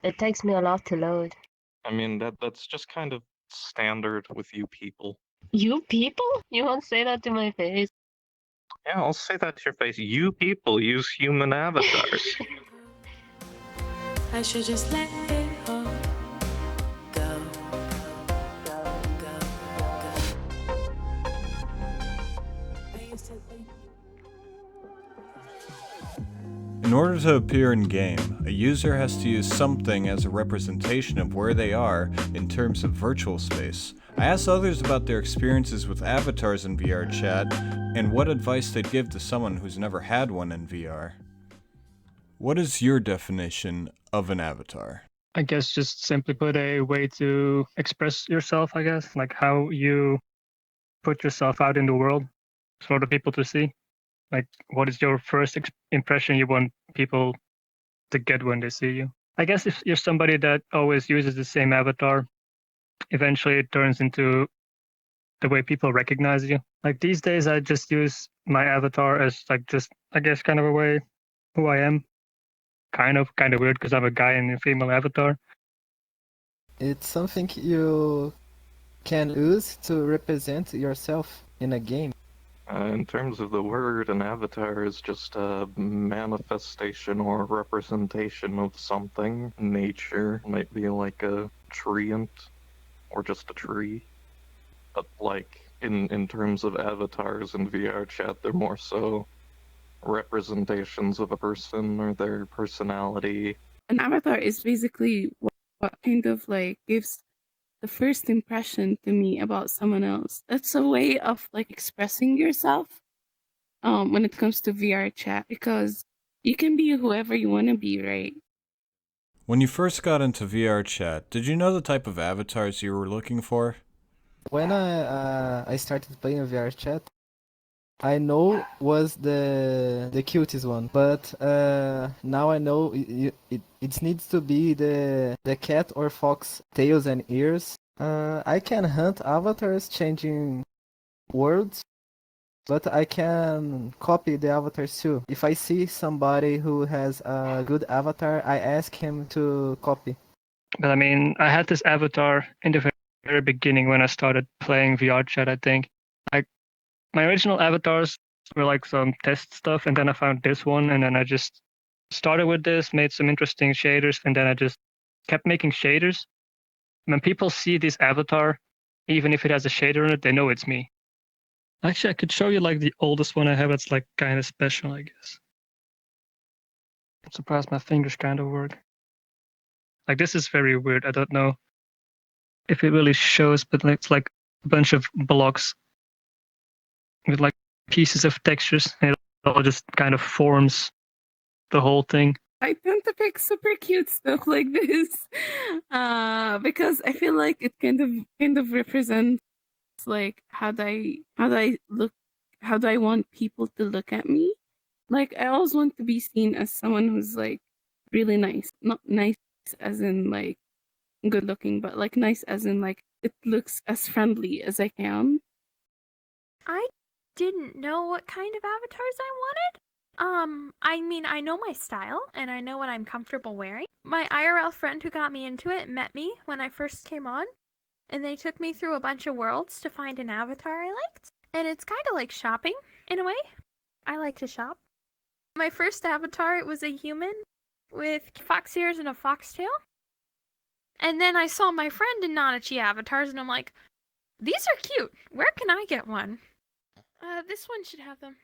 It takes me a lot to load. I mean, that's just kind of standard with you people. You people? You won't say that to my face. Yeah, I'll say that to your face. You people use human avatars. I should just let it all go. In order to appear in game, a user has to use something as a representation of where they are in terms of virtual space. I asked others about their experiences with avatars in VRChat and what advice they'd give to someone who's never had one in VR. What is your definition of an avatar? I guess just simply put, a way to express yourself, I guess, like how you put yourself out in the world for other people to see. Like, what is your first impression you want people to get when they see you? I guess if you're somebody that always uses the same avatar, eventually it turns into the way people recognize you. Like these days, I just use my avatar as like just, I guess, kind of a way who I am. Kind of weird because I'm a guy in a female avatar. It's something you can use to represent yourself in a game. In terms of the word, an avatar is just a manifestation or representation of something. Nature might be like a treant, or just a tree. But like, in terms of avatars in VRChat, they're more so representations of a person or their personality. An avatar is basically what kind of like gives the first impression to me about someone else. It's a way of like expressing yourself when it comes to VRChat, because you can be whoever you want to be, right? When you first got into VRChat, did you know the type of avatars you were looking for? When I started playing VRChat, I know was the cutest one, but now I know it needs to be the cat or fox tails and ears. I can hunt avatars changing worlds, but I can copy the avatars too. If I see somebody who has a good avatar, I ask him to copy. But I mean, I had this avatar in the very beginning when I started playing VRChat, I think. Like, my original avatars were like some test stuff, and then I found this one, and then I just started with this, made some interesting shaders, and then I just kept making shaders. When people see this avatar, even if it has a shader on it, they know it's me. Actually, I could show you like the oldest one I have that's like kind of special, I guess. I'm surprised my fingers kind of work. Like, this is very weird. I don't know if it really shows, but it's like a bunch of blocks with like pieces of textures, and it all just kind of forms the whole thing. I tend to pick super cute stuff like this because I feel like it kind of represents like how do I look, how do I want people to look at me. Like, I always want to be seen as someone who's like really nice, not nice as in like good looking, but like nice as in like it looks as friendly as I can. I didn't know what kind of avatars I wanted. I mean, I know my style and I know what I'm comfortable wearing. My IRL friend who got me into it met me when I first came on, and they took me through a bunch of worlds to find an avatar I liked. And it's kind of like shopping in a way. I like to shop. My first avatar, it was a human with fox ears and a foxtail. And then I saw my friend in Nanachi avatars, and I'm like, these are cute. Where can I get one? This one should have them.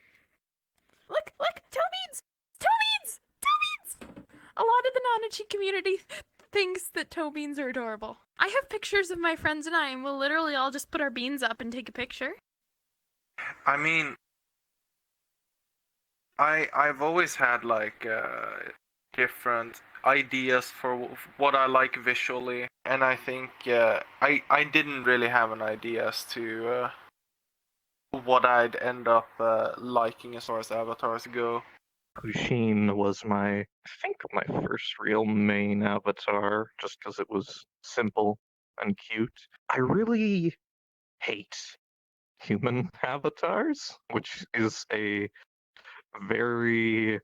Look, toe beans! Toe beans! Toe beans! A lot of the Nanachi community thinks that toe beans are adorable. I have pictures of my friends and I, and we'll literally all just put our beans up and take a picture. I mean, I've always had like different ideas for what I like visually, and I think I didn't really have an idea as to what I'd end up liking as far as avatars go. Kushin was I think my first real main avatar, just because it was simple and cute. I really hate human avatars, which is a very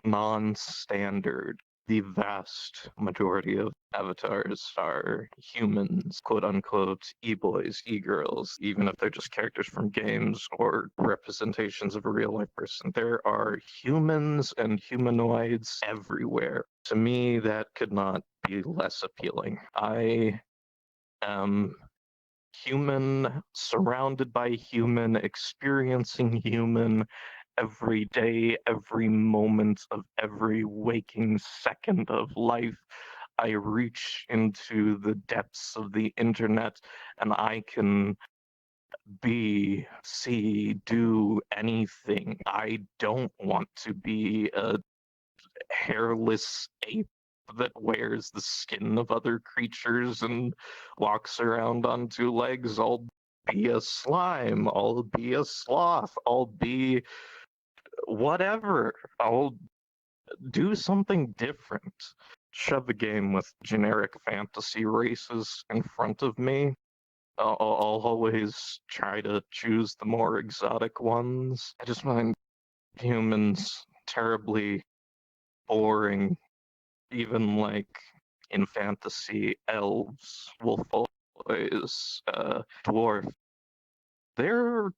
non-standard the vast majority of avatars are humans, quote-unquote, e-boys, e-girls, even if they're just characters from games or representations of a real-life person. There are humans and humanoids everywhere. To me, that could not be less appealing. I am human, surrounded by human, experiencing human, every day, every moment of every waking second of life. I reach into the depths of the internet and I can be, see, do anything. I don't want to be a hairless ape that wears the skin of other creatures and walks around on two legs. I'll be a slime, I'll be a sloth, I'll be whatever. I'll do something different. Shove a game with generic fantasy races in front of me. I'll always try to choose the more exotic ones. I just find humans terribly boring. Even like in fantasy, elves, wolf boys, dwarf, they're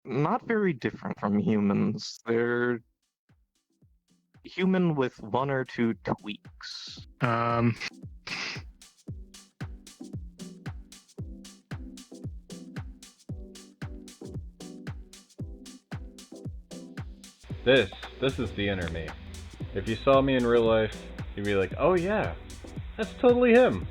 not very different from humans. They're human with one or two tweaks. This is the inner me. If you saw me in real life, you'd be like, oh yeah, that's totally him.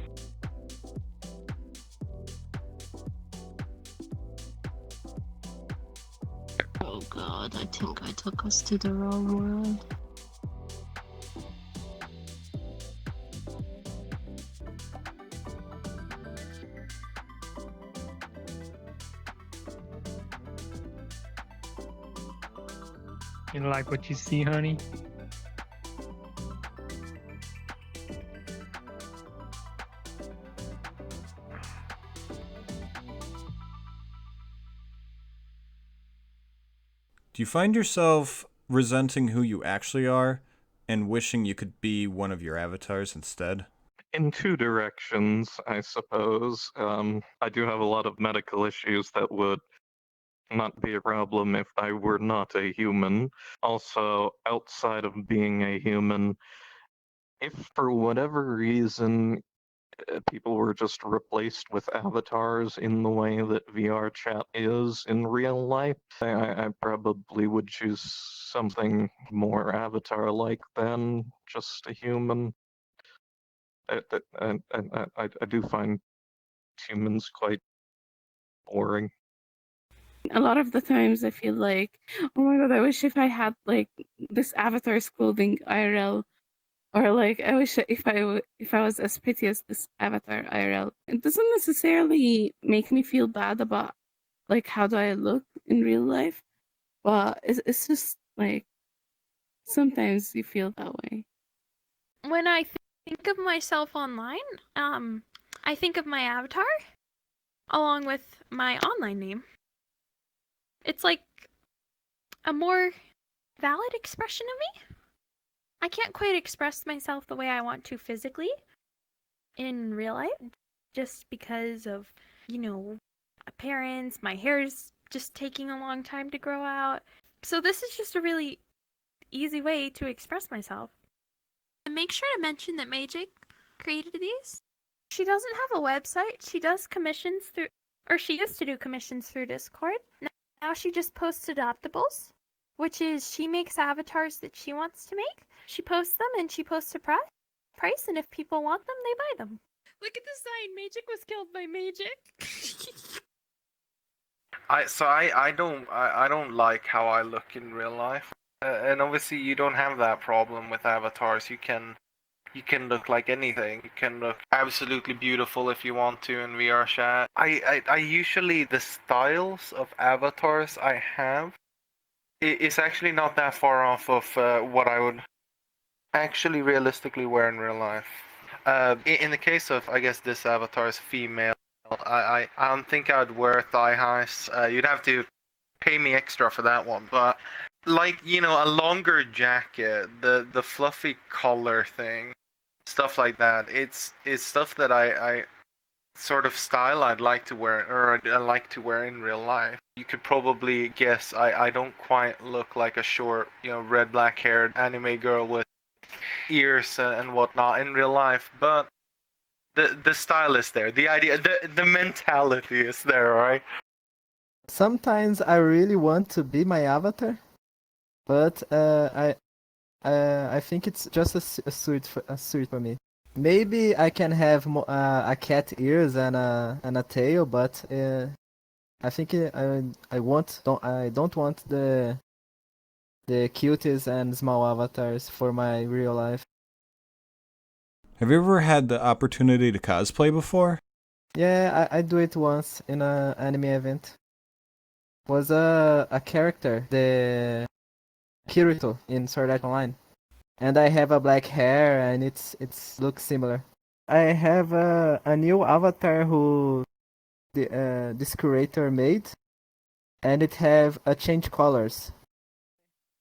Oh god, I think I took us to the wrong world. You like what you see, honey? Do you find yourself resenting who you actually are and wishing you could be one of your avatars instead? In two directions, I suppose. I do have a lot of medical issues that would not be a problem if I were not a human. Also, outside of being a human, if for whatever reason people were just replaced with avatars in the way that VRChat is in real life, I probably would choose something more avatar-like than just a human. I do find humans quite boring. A lot of the times I feel like, oh my god, I wish if I had like this avatar's clothing IRL, or like I wish if I was as pretty as this avatar IRL. It doesn't necessarily make me feel bad about like how do I look in real life, but it's just like sometimes you feel that way. When I think of myself online, I think of my avatar along with my online name. It's like a more valid expression of me. I can't quite express myself the way I want to physically in real life, just because of, appearance. My hair's just taking a long time to grow out. So this is just a really easy way to express myself. And make sure to mention that Magic created these. She doesn't have a website. She does commissions through, or she used to do commissions through Discord. Now she just posts adoptables, which is she makes avatars that she wants to make. She posts them and she posts a price, and if people want them, they buy them. Look at the sign. Magic was killed by Magic. I don't like how I look in real life, and obviously you don't have that problem with avatars. You can look like anything. You can look absolutely beautiful if you want to in VRChat. I usually, the styles of avatars I have is actually not that far off of what I would actually realistically wear in real life. In the case of, I guess this avatar is female, I don't think I'd wear thigh highs. You'd have to pay me extra for that one, but like, you know, a longer jacket, the fluffy collar thing, stuff like that. It's stuff that I sort of style I'd like to wear, or I like to wear in real life. You could probably guess I don't quite look like a short, you know, red black haired anime girl with ears and whatnot in real life, but the style is there. The idea, the mentality is there, right? Sometimes I really want to be my avatar, but I think it's just a suit for me. Maybe I can have a cat ears and a tail, but I think I don't want the cuties and small avatars for my real life. Have you ever had the opportunity to cosplay before? Yeah, I do it once in an anime event. Was a character, the Kirito in Sword Art Online, and I have a black hair and it's looks similar. I have a new avatar who this creator made, and it have a change colors.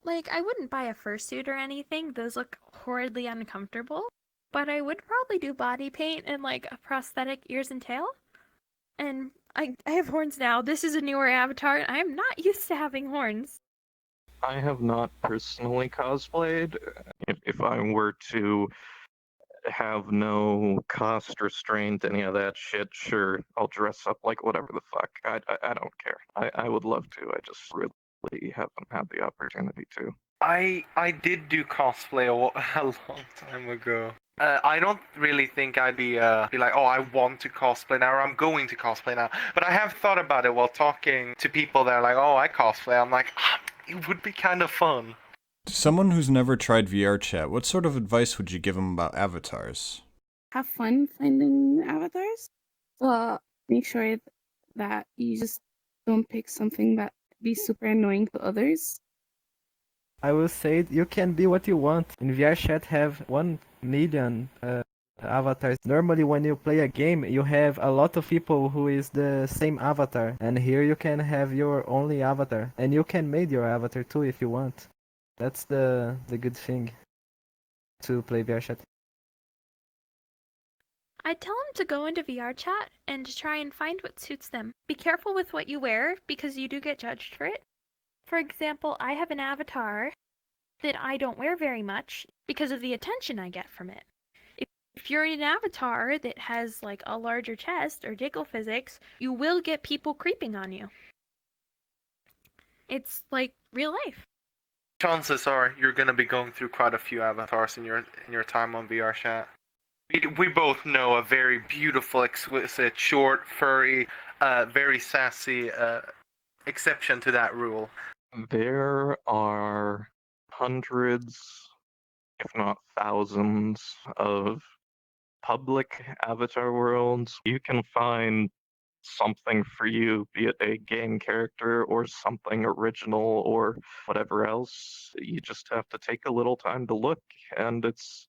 Like, I wouldn't buy a fursuit or anything, those look horridly uncomfortable, but I would probably do body paint and like a prosthetic ears and tail. And I have horns now. This is a newer avatar, and I am not used to having horns. I have not personally cosplayed. If I were to have no cost restraint, any of that shit, sure, I'll dress up like whatever the fuck. I don't care. I would love to. I just really haven't had the opportunity to. I did do cosplay a long time ago. I don't really think I'd be like, oh, I want to cosplay now, or I'm going to cosplay now. But I have thought about it while talking to people that are like, oh, I cosplay. I'm like, it would be kind of fun. To someone who's never tried VRChat, what sort of advice would you give them about avatars? Have fun finding avatars. Well, make sure that you just don't pick something that be super annoying to others. I will say you can be what you want. In VRChat have 1 million avatars. Normally when you play a game, you have a lot of people who is the same avatar. And here you can have your only avatar. And you can make your avatar too if you want. That's the good thing to play VRChat. I'd tell them to go into VRChat and to try and find what suits them. Be careful with what you wear, because you do get judged for it. For example, I have an avatar that I don't wear very much because of the attention I get from it. If you're in an avatar that has like a larger chest or jiggle physics, you will get people creeping on you. It's like real life. Chances are you're gonna be going through quite a few avatars in your time on VRChat. We both know a very beautiful, exquisite, short, furry, very sassy exception to that rule. There are hundreds, if not thousands, of public avatar worlds. You can find something for you, be it a game character or something original or whatever else. You just have to take a little time to look, and it's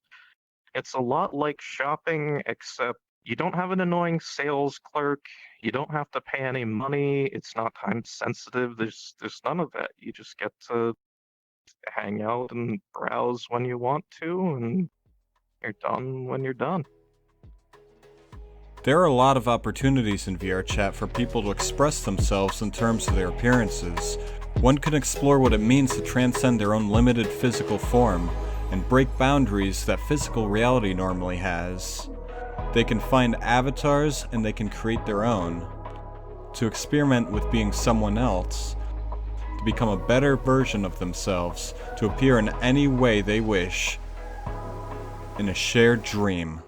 a lot like shopping, except you don't have an annoying sales clerk. You don't have to pay any money. It's not time sensitive. There's none of that. You just get to hang out and browse when you want to, and you're done when you're done. There are a lot of opportunities in VRChat for people to express themselves in terms of their appearances. One can explore what it means to transcend their own limited physical form and break boundaries that physical reality normally has. They can find avatars and they can create their own. To experiment with being someone else. To become a better version of themselves. To appear in any way they wish. In a shared dream.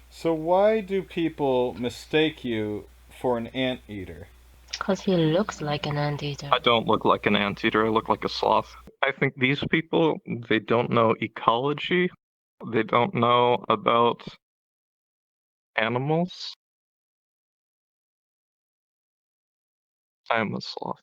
So why do people mistake you for an anteater? Because he looks like an anteater. I don't look like an anteater, I look like a sloth. I think these people, they don't know ecology, they don't know about animals, I am a sloth.